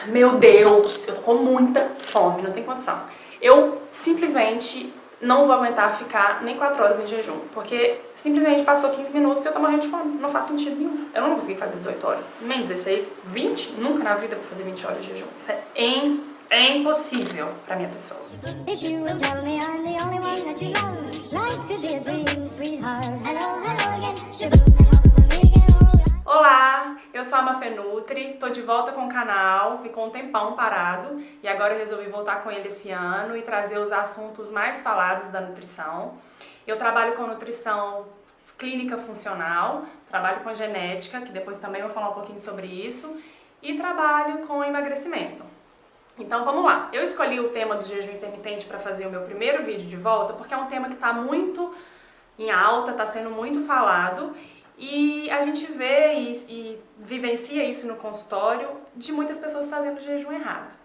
Meu Deus, eu tô com muita fome, não tem condição. Eu simplesmente não vou aguentar ficar nem 4 horas em jejum, porque simplesmente passou 15 minutos e eu tô morrendo de fome. Não faz sentido nenhum. Eu não vou conseguir fazer 18 horas, nem 16, 20, nunca na vida eu vou fazer 20 horas de jejum. Isso é impossível pra minha pessoa. Olá, eu sou a Mafê Nutri, tô de volta com o canal, ficou um tempão parado e agora eu resolvi voltar com ele esse ano e trazer os assuntos mais falados da nutrição. Eu trabalho com nutrição clínica funcional, trabalho com genética, que depois também eu vou falar um pouquinho sobre isso, e trabalho com emagrecimento. Então vamos lá, eu escolhi o tema do jejum intermitente para fazer o meu primeiro vídeo de volta porque é um tema que está muito em alta, está sendo muito falado. E a gente vê e vivencia isso no consultório de muitas pessoas fazendo jejum errado.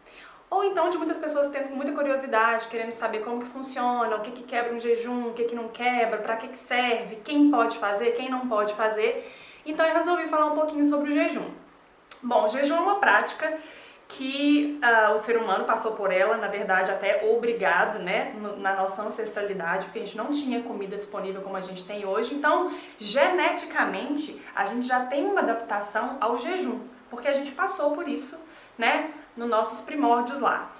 Ou então de muitas pessoas tendo muita curiosidade, querendo saber como que funciona, o que que quebra um jejum, o que que não quebra, para que serve, quem pode fazer, quem não pode fazer. Então eu resolvi falar um pouquinho sobre o jejum. Bom, o jejum é uma prática que o ser humano passou por ela, na verdade até obrigado, né, na nossa ancestralidade, porque a gente não tinha comida disponível como a gente tem hoje, então geneticamente a gente já tem uma adaptação ao jejum, porque a gente passou por isso, né, nos nossos primórdios lá.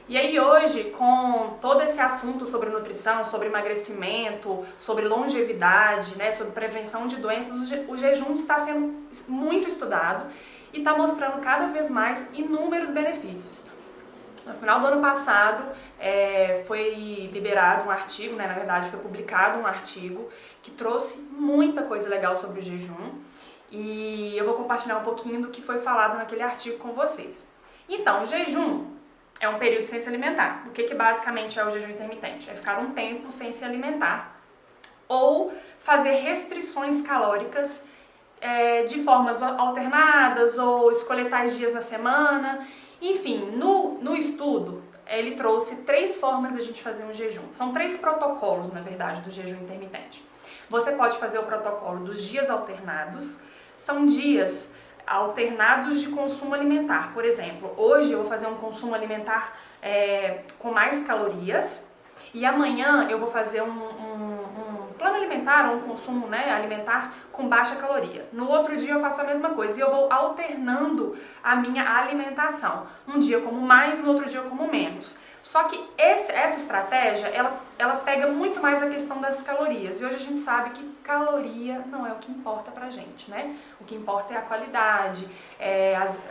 E aí hoje, com todo esse assunto sobre nutrição, sobre emagrecimento, sobre longevidade, né, sobre prevenção de doenças, o jejum está sendo muito estudado e está mostrando cada vez mais inúmeros benefícios. No final do ano passado foi liberado um artigo, né, na verdade foi publicado um artigo que trouxe muita coisa legal sobre o jejum e eu vou compartilhar um pouquinho do que foi falado naquele artigo com vocês. Então, o jejum é um período sem se alimentar. O que basicamente é o jejum intermitente? É ficar um tempo sem se alimentar ou fazer restrições calóricas de formas alternadas ou escolher tais dias na semana. Enfim, no estudo, ele trouxe 3 formas de a gente fazer um jejum. São 3 protocolos, na verdade, do jejum intermitente. Você pode fazer o protocolo dos dias alternados. São dias alternados de consumo alimentar. Por exemplo, hoje eu vou fazer um consumo alimentar com mais calorias e amanhã eu vou fazer um plano alimentar ou um consumo, né, alimentar com baixa caloria. No outro dia eu faço a mesma coisa e eu vou alternando a minha alimentação. Um dia eu como mais, no outro dia eu como menos. Só que essa estratégia, ela pega muito mais a questão das calorias. E hoje a gente sabe que caloria não é o que importa pra gente, né? O que importa é a qualidade,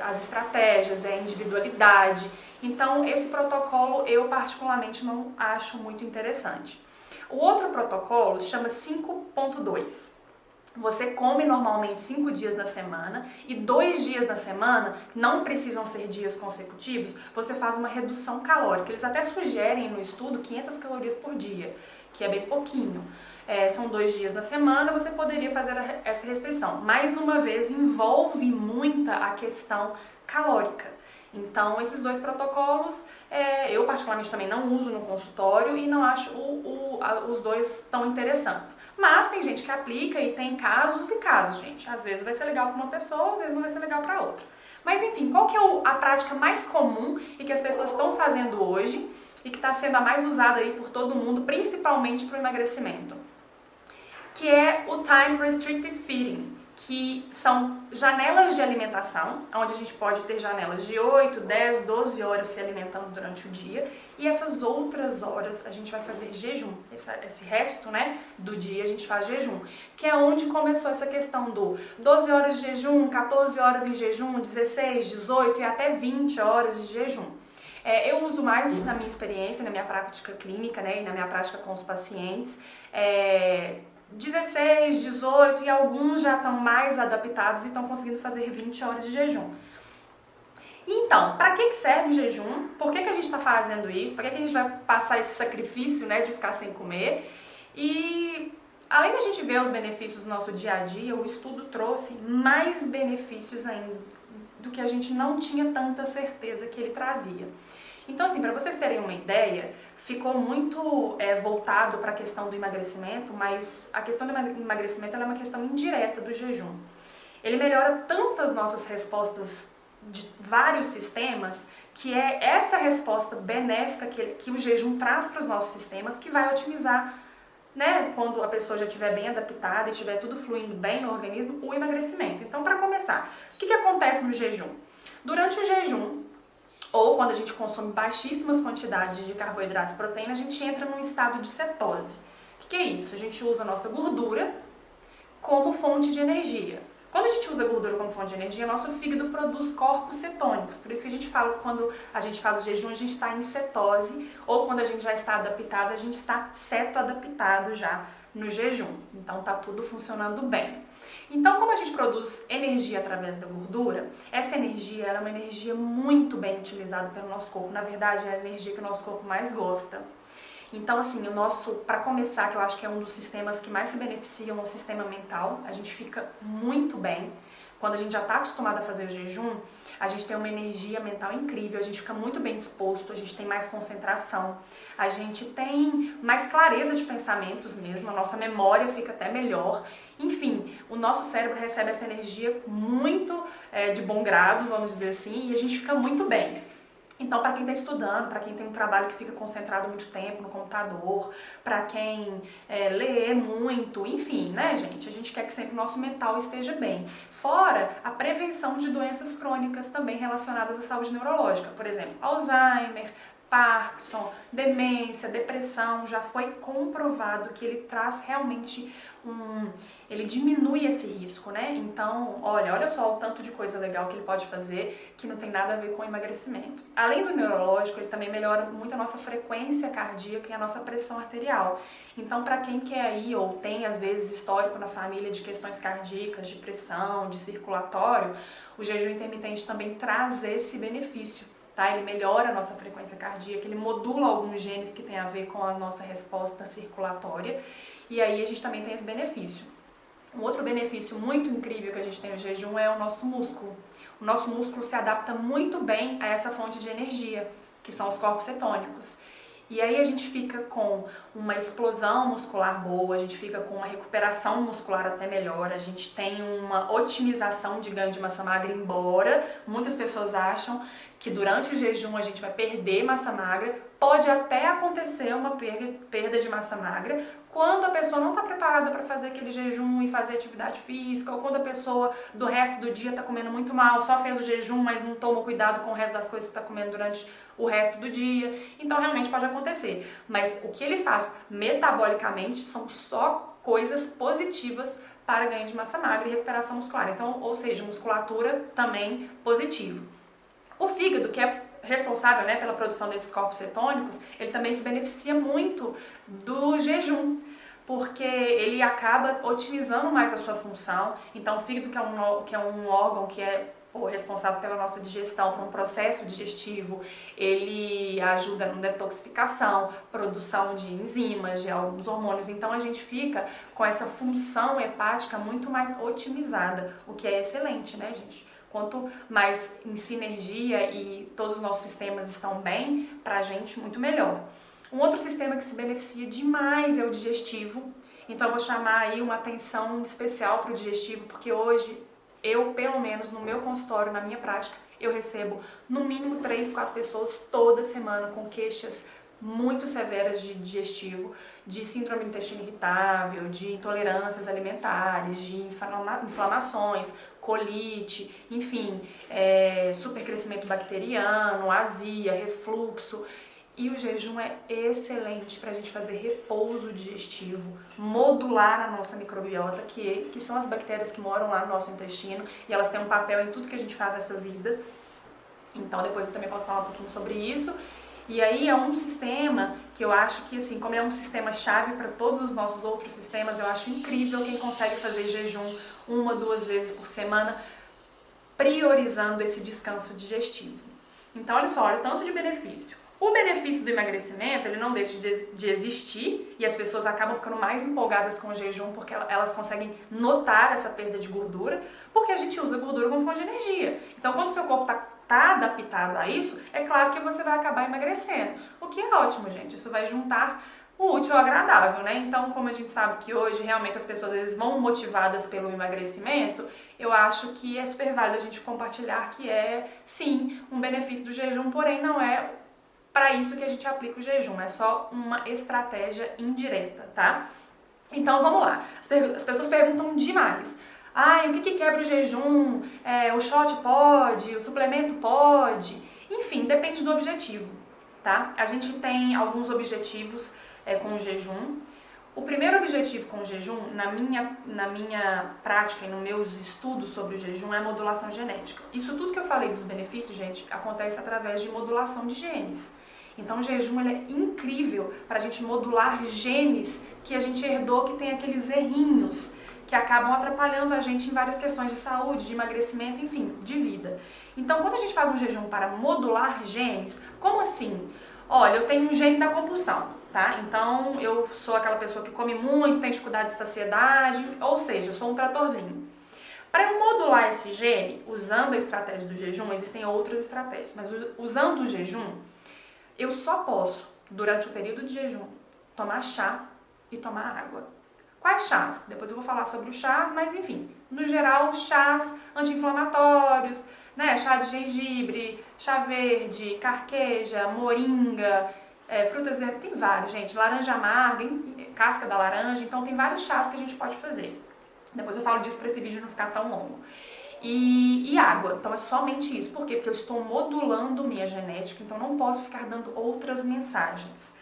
as estratégias, a individualidade. Então, esse protocolo eu particularmente não acho muito interessante. O outro protocolo chama 5.2. Você come normalmente 5 dias na semana e 2 dias na semana, não precisam ser dias consecutivos, você faz uma redução calórica. Eles até sugerem no estudo 500 calorias por dia, que é bem pouquinho. São 2 dias na semana, você poderia fazer essa restrição. Mais uma vez, envolve muita a questão calórica. Então, esses 2 protocolos, eu particularmente também não uso no consultório e não acho os 2 tão interessantes. Mas tem gente que aplica e tem casos e casos, gente. Às vezes vai ser legal para uma pessoa, às vezes não vai ser legal para outra. Mas enfim, qual que é a prática mais comum e que as pessoas estão fazendo hoje e que está sendo a mais usada aí por todo mundo, principalmente para o emagrecimento? Que é o Time Restricted Feeding, que são janelas de alimentação, onde a gente pode ter janelas de 8, 10, 12 horas se alimentando durante o dia, e essas outras horas a gente vai fazer jejum, esse resto, né, do dia a gente faz jejum, que é onde começou essa questão do 12 horas de jejum, 14 horas em jejum, 16, 18 e até 20 horas de jejum. Eu uso mais na minha experiência, na minha prática clínica, né, e na minha prática com os pacientes, 16, 18 e alguns já estão mais adaptados e estão conseguindo fazer 20 horas de jejum. Então, para que serve o jejum? Por que a gente está fazendo isso? Por que a gente vai passar esse sacrifício, né, de ficar sem comer? E além da gente ver os benefícios do nosso dia a dia, o estudo trouxe mais benefícios ainda do que a gente não tinha tanta certeza que ele trazia. Então, assim, para vocês terem uma ideia, ficou muito voltado para a questão do emagrecimento, mas a questão do emagrecimento ela é uma questão indireta do jejum. Ele melhora tanto as nossas respostas de vários sistemas, que é essa resposta benéfica que o jejum traz para os nossos sistemas, que vai otimizar, né, quando a pessoa já estiver bem adaptada e estiver tudo fluindo bem no organismo, o emagrecimento. Então, para começar, o que acontece no jejum? Durante o jejum, ou quando a gente consome baixíssimas quantidades de carboidrato e proteína, a gente entra num estado de cetose. O que é isso? A gente usa a nossa gordura como fonte de energia. Quando a gente usa gordura como fonte de energia, nosso fígado produz corpos cetônicos. Por isso que a gente fala que quando a gente faz o jejum, a gente está em cetose, ou quando a gente já está adaptado, a gente está cetoadaptado já no jejum. Então tá tudo funcionando bem. Então, como a gente produz energia através da gordura, essa energia ela é uma energia muito bem utilizada pelo nosso corpo. Na verdade, é a energia que o nosso corpo mais gosta. Então, assim, para começar, que eu acho que é um dos sistemas que mais se beneficiam, é o sistema mental. A gente fica muito bem. Quando a gente já está acostumado a fazer o jejum, a gente tem uma energia mental incrível, a gente fica muito bem disposto, a gente tem mais concentração, a gente tem mais clareza de pensamentos mesmo, a nossa memória fica até melhor. Enfim, o nosso cérebro recebe essa energia muito de bom grado, vamos dizer assim, e a gente fica muito bem. Então, para quem está estudando, para quem tem um trabalho que fica concentrado muito tempo no computador, para quem lê muito, enfim, né, gente? A gente quer que sempre o nosso mental esteja bem. Fora a prevenção de doenças crônicas também relacionadas à saúde neurológica. Por exemplo, Alzheimer, Parkinson, demência, depressão, já foi comprovado que ele traz realmente ele diminui esse risco, né? Então, olha só o tanto de coisa legal que ele pode fazer que não tem nada a ver com emagrecimento. Além do neurológico, ele também melhora muito a nossa frequência cardíaca e a nossa pressão arterial. Então, para quem quer aí ou tem às vezes histórico na família de questões cardíacas, de pressão, de circulatório, o jejum intermitente também traz esse benefício. Tá? Ele melhora a nossa frequência cardíaca, ele modula alguns genes que tem a ver com a nossa resposta circulatória e aí a gente também tem esse benefício. Um outro benefício muito incrível que a gente tem no jejum é o nosso músculo. O nosso músculo se adapta muito bem a essa fonte de energia, que são os corpos cetônicos. E aí a gente fica com uma explosão muscular boa, a gente fica com uma recuperação muscular até melhor, a gente tem uma otimização de ganho de massa magra, embora muitas pessoas acham que durante o jejum a gente vai perder massa magra, pode até acontecer uma perda de massa magra quando a pessoa não está preparada para fazer aquele jejum e fazer atividade física, ou quando a pessoa do resto do dia está comendo muito mal, só fez o jejum, mas não toma cuidado com o resto das coisas que está comendo durante o resto do dia. Então realmente pode acontecer. Mas o que ele faz metabolicamente são só coisas positivas para ganho de massa magra e recuperação muscular. Então, ou seja, musculatura também positivo. O fígado, que é responsável, né, pela produção desses corpos cetônicos, ele também se beneficia muito do jejum, porque ele acaba otimizando mais a sua função. Então, o fígado, que é um órgão que é responsável pela nossa digestão, por um processo digestivo, ele ajuda na detoxificação, produção de enzimas, de alguns hormônios. Então, a gente fica com essa função hepática muito mais otimizada, o que é excelente, né, gente? Quanto mais em sinergia e todos os nossos sistemas estão bem, pra gente muito melhor. Um outro sistema que se beneficia demais é o digestivo. Então eu vou chamar aí uma atenção especial para o digestivo, porque hoje eu, pelo menos no meu consultório, na minha prática, eu recebo no mínimo 3, 4 pessoas toda semana com queixas muito severas de digestivo, de síndrome do intestino irritável, de intolerâncias alimentares, de inflamações, colite, enfim, supercrescimento bacteriano, azia, refluxo. E o jejum é excelente para a gente fazer repouso digestivo, modular a nossa microbiota, que são as bactérias que moram lá no nosso intestino, e elas têm um papel em tudo que a gente faz nessa vida. Então depois eu também posso falar um pouquinho sobre isso. E aí é um sistema que eu acho que, assim, como é um sistema chave para todos os nossos outros sistemas, eu acho incrível quem consegue fazer jejum 1, 2 vezes por semana, priorizando esse descanso digestivo. Então, olha só, olha o tanto de benefício. O benefício do emagrecimento, ele não deixa de existir e as pessoas acabam ficando mais empolgadas com o jejum porque elas conseguem notar essa perda de gordura, porque a gente usa gordura como fonte de energia. Então, quando o seu corpo está adaptado a isso, é claro que você vai acabar emagrecendo. O que é ótimo, gente. Isso vai juntar o útil ao agradável, né? Então, como a gente sabe que hoje realmente as pessoas às vezes vão motivadas pelo emagrecimento, eu acho que é super válido a gente compartilhar que é, sim, um benefício do jejum, porém não é para isso que a gente aplica o jejum, é só uma estratégia indireta, tá? Então, vamos lá. As pessoas perguntam demais. Ah, o que quebra o jejum? O shot pode? O suplemento pode? Enfim, depende do objetivo, tá? A gente tem alguns objetivos com o jejum. O primeiro objetivo com o jejum, na minha prática e nos meus estudos sobre o jejum, é a modulação genética. Isso tudo que eu falei dos benefícios, gente, acontece através de modulação de genes. Então o jejum ele é incrível para a gente modular genes que a gente herdou, que tem aqueles errinhos que acabam atrapalhando a gente em várias questões de saúde, de emagrecimento, enfim, de vida. Então, quando a gente faz um jejum para modular genes, como assim? Olha, eu tenho um gene da compulsão, tá? Então, eu sou aquela pessoa que come muito, tem dificuldade de saciedade, ou seja, eu sou um tratorzinho. Para modular esse gene, usando a estratégia do jejum, existem outras estratégias, mas usando o jejum, eu só posso, durante o período de jejum, tomar chá e tomar água. Quais chás? Depois eu vou falar sobre os chás, mas enfim, no geral, chás anti-inflamatórios, né? Chá de gengibre, chá verde, carqueja, moringa, frutas, tem vários, gente, laranja amarga, casca da laranja, então tem vários chás que a gente pode fazer. Depois eu falo disso para esse vídeo não ficar tão longo. E água, então é somente isso. Por quê? Porque eu estou modulando minha genética, então não posso ficar dando outras mensagens.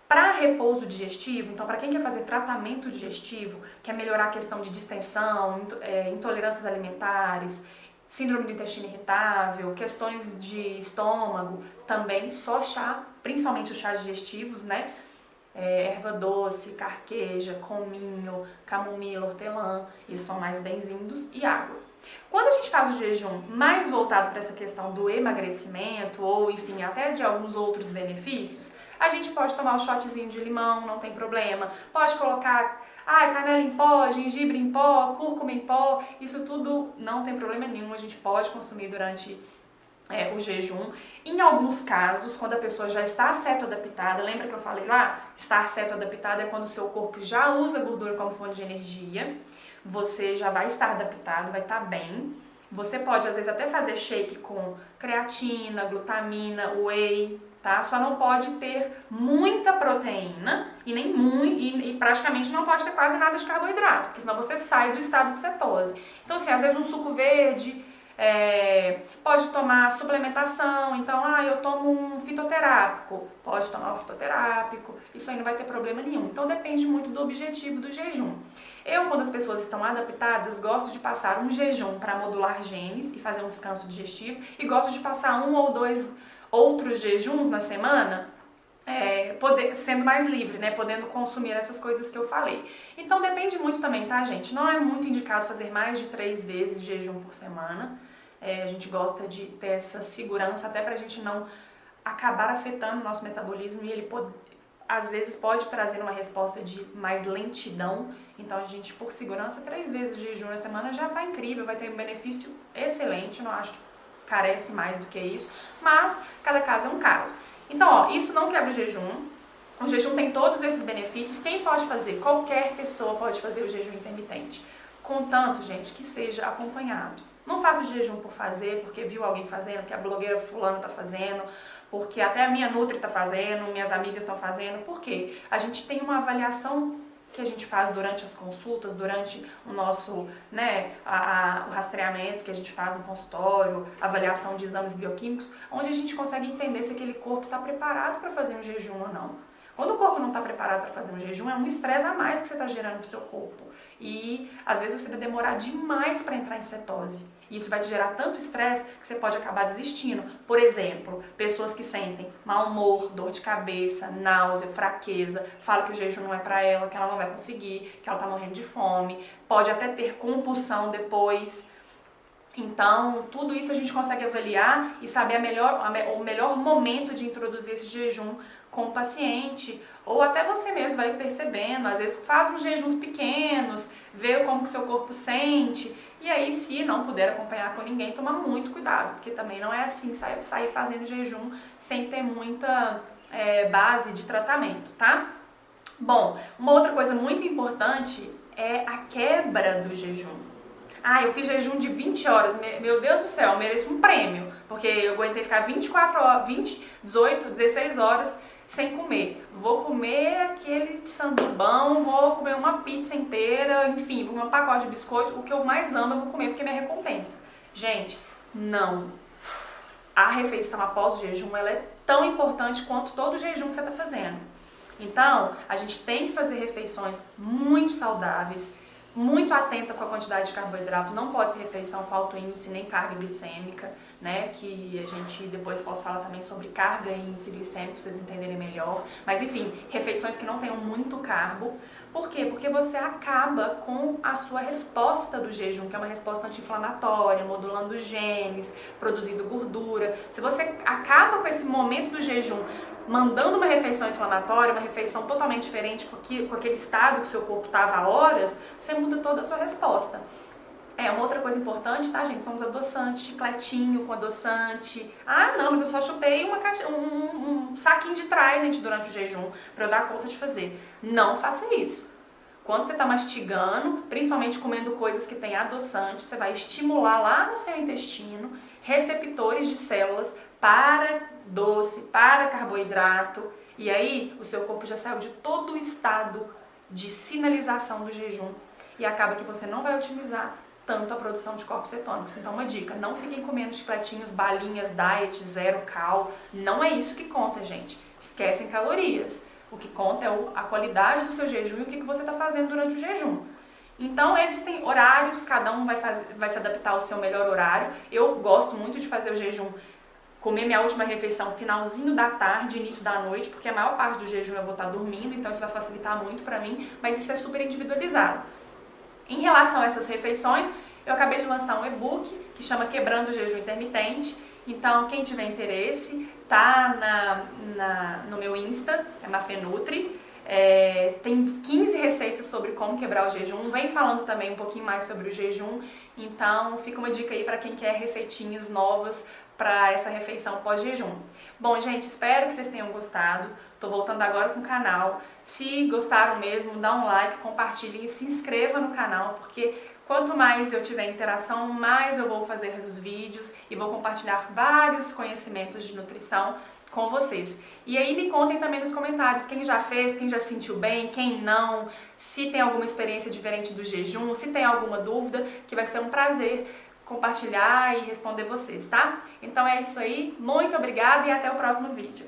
Para repouso digestivo, então para quem quer fazer tratamento digestivo, quer melhorar a questão de distensão, intolerâncias alimentares, síndrome do intestino irritável, questões de estômago, também só chá, principalmente os chás digestivos, né? Erva doce, carqueja, cominho, camomila, hortelã, esses são mais bem-vindos, e água. Quando a gente faz o jejum mais voltado para essa questão do emagrecimento, ou enfim, até de alguns outros benefícios, a gente pode tomar um shotzinho de limão, não tem problema, pode colocar canela em pó, gengibre em pó, cúrcuma em pó, isso tudo não tem problema nenhum, a gente pode consumir durante o jejum. Em alguns casos, quando a pessoa já está cetoadaptada, lembra que eu falei lá? Estar cetoadaptada é quando o seu corpo já usa gordura como fonte de energia, você já vai estar adaptado, vai estar bem. Você pode, às vezes, até fazer shake com creatina, glutamina, whey, tá? Só não pode ter muita proteína e praticamente não pode ter quase nada de carboidrato, porque senão você sai do estado de cetose. Então, assim, às vezes um suco verde, pode tomar suplementação, então, eu tomo um fitoterápico, pode tomar um fitoterápico, isso aí não vai ter problema nenhum. Então, depende muito do objetivo do jejum. Eu, quando as pessoas estão adaptadas, gosto de passar um jejum para modular genes e fazer um descanso digestivo, e gosto de passar 1 ou 2 outros jejuns na semana, sendo mais livre, né? Podendo consumir essas coisas que eu falei. Então depende muito também, tá, gente? Não é muito indicado fazer mais de 3 vezes jejum por semana. A gente gosta de ter essa segurança, até pra gente não acabar afetando o nosso metabolismo e ele às vezes pode trazer uma resposta de mais lentidão. Então a gente, por segurança, 3 vezes de jejum na semana já tá incrível, vai ter um benefício excelente, não acho que carece mais do que isso, mas cada caso é um caso. Então, isso não quebra o jejum. O jejum tem todos esses benefícios. Quem pode fazer? Qualquer pessoa pode fazer o jejum intermitente. Contanto, gente, que seja acompanhado. Não faça o jejum por fazer, porque viu alguém fazendo, que a blogueira fulana tá fazendo, porque até a minha Nutri tá fazendo, minhas amigas estão fazendo. Por quê? A gente tem uma avaliação que a gente faz durante as consultas, durante o nosso, o rastreamento que a gente faz no consultório, avaliação de exames bioquímicos, onde a gente consegue entender se aquele corpo está preparado para fazer um jejum ou não. Quando o corpo não está preparado para fazer um jejum, é um estresse a mais que você está gerando para o seu corpo. E às vezes você vai demorar demais para entrar em cetose. E isso vai te gerar tanto estresse que você pode acabar desistindo. Por exemplo, pessoas que sentem mau humor, dor de cabeça, náusea, fraqueza, falam que o jejum não é para ela, que ela não vai conseguir, que ela está morrendo de fome, pode até ter compulsão depois. Então, tudo isso a gente consegue avaliar e saber o melhor momento de introduzir esse jejum com o paciente, ou até você mesmo vai percebendo, às vezes faz uns jejuns pequenos, vê como que o seu corpo sente, e aí se não puder acompanhar com ninguém, toma muito cuidado, porque também não é assim sair fazendo jejum sem ter muita base de tratamento, tá? Bom, uma outra coisa muito importante é a quebra do jejum. Ah, eu fiz jejum de 20 horas, meu Deus do céu, eu mereço um prêmio, porque eu aguentei ficar 24 horas, 20, 18, 16 horas sem comer. Vou comer aquele sandubão, vou comer uma pizza inteira, enfim, vou comer um pacote de biscoito, o que eu mais amo eu vou comer porque é minha recompensa. Gente, não. A refeição após o jejum, ela é tão importante quanto todo o jejum que você está fazendo. Então, a gente tem que fazer refeições muito saudáveis, muito atenta com a quantidade de carboidrato, não pode ser refeição com alto índice nem carga glicêmica, né, que a gente depois posso falar também sobre carga e índice glicêmico para vocês entenderem melhor, mas enfim, refeições que não tenham muito carbo. Por quê? Porque você acaba com a sua resposta do jejum, que é uma resposta anti-inflamatória, modulando os genes, produzindo gordura. Se você acaba com esse momento do jejum mandando uma refeição inflamatória, uma refeição totalmente diferente com aquele estado que o seu corpo estava há horas, você muda toda a sua resposta. Uma outra coisa importante, tá, gente? São os adoçantes, chicletinho com adoçante. Ah, não, mas eu só chupei um saquinho de Trident durante o jejum para eu dar conta de fazer. Não faça isso. Quando você está mastigando, principalmente comendo coisas que têm adoçante, você vai estimular lá no seu intestino receptores de células para doce, para carboidrato. E aí o seu corpo já saiu de todo o estado de sinalização do jejum e acaba que você não vai otimizar tanto a produção de corpos cetônicos. Então uma dica, não fiquem comendo chicletinhos, balinhas, diet, zero cal. Não é isso que conta, gente. Esquecem calorias. O que conta é a qualidade do seu jejum e o que você está fazendo durante o jejum. Então existem horários, cada um vai se adaptar ao seu melhor horário. Eu gosto muito de fazer o jejum, comer minha última refeição finalzinho da tarde, início da noite, porque a maior parte do jejum eu vou estar dormindo, então isso vai facilitar muito para mim, mas isso é super individualizado. Em relação a essas refeições, eu acabei de lançar um e-book que chama Quebrando o Jejum Intermitente. Então, quem tiver interesse, tá no meu Insta, é Mafenutri. Tem 15 receitas sobre como quebrar o jejum. Vem falando também um pouquinho mais sobre o jejum. Então, fica uma dica aí para quem quer receitinhas novas para essa refeição pós-jejum. Bom, gente, espero que vocês tenham gostado. Tô voltando agora com o canal. Se gostaram mesmo, dá um like, compartilhem e se inscreva no canal, porque quanto mais eu tiver interação, mais eu vou fazer os vídeos e vou compartilhar vários conhecimentos de nutrição com vocês. E aí me contem também nos comentários quem já fez, quem já sentiu bem, quem não, se tem alguma experiência diferente do jejum, se tem alguma dúvida, que vai ser um prazer compartilhar e responder vocês, tá? Então é isso aí, muito obrigada e até o próximo vídeo.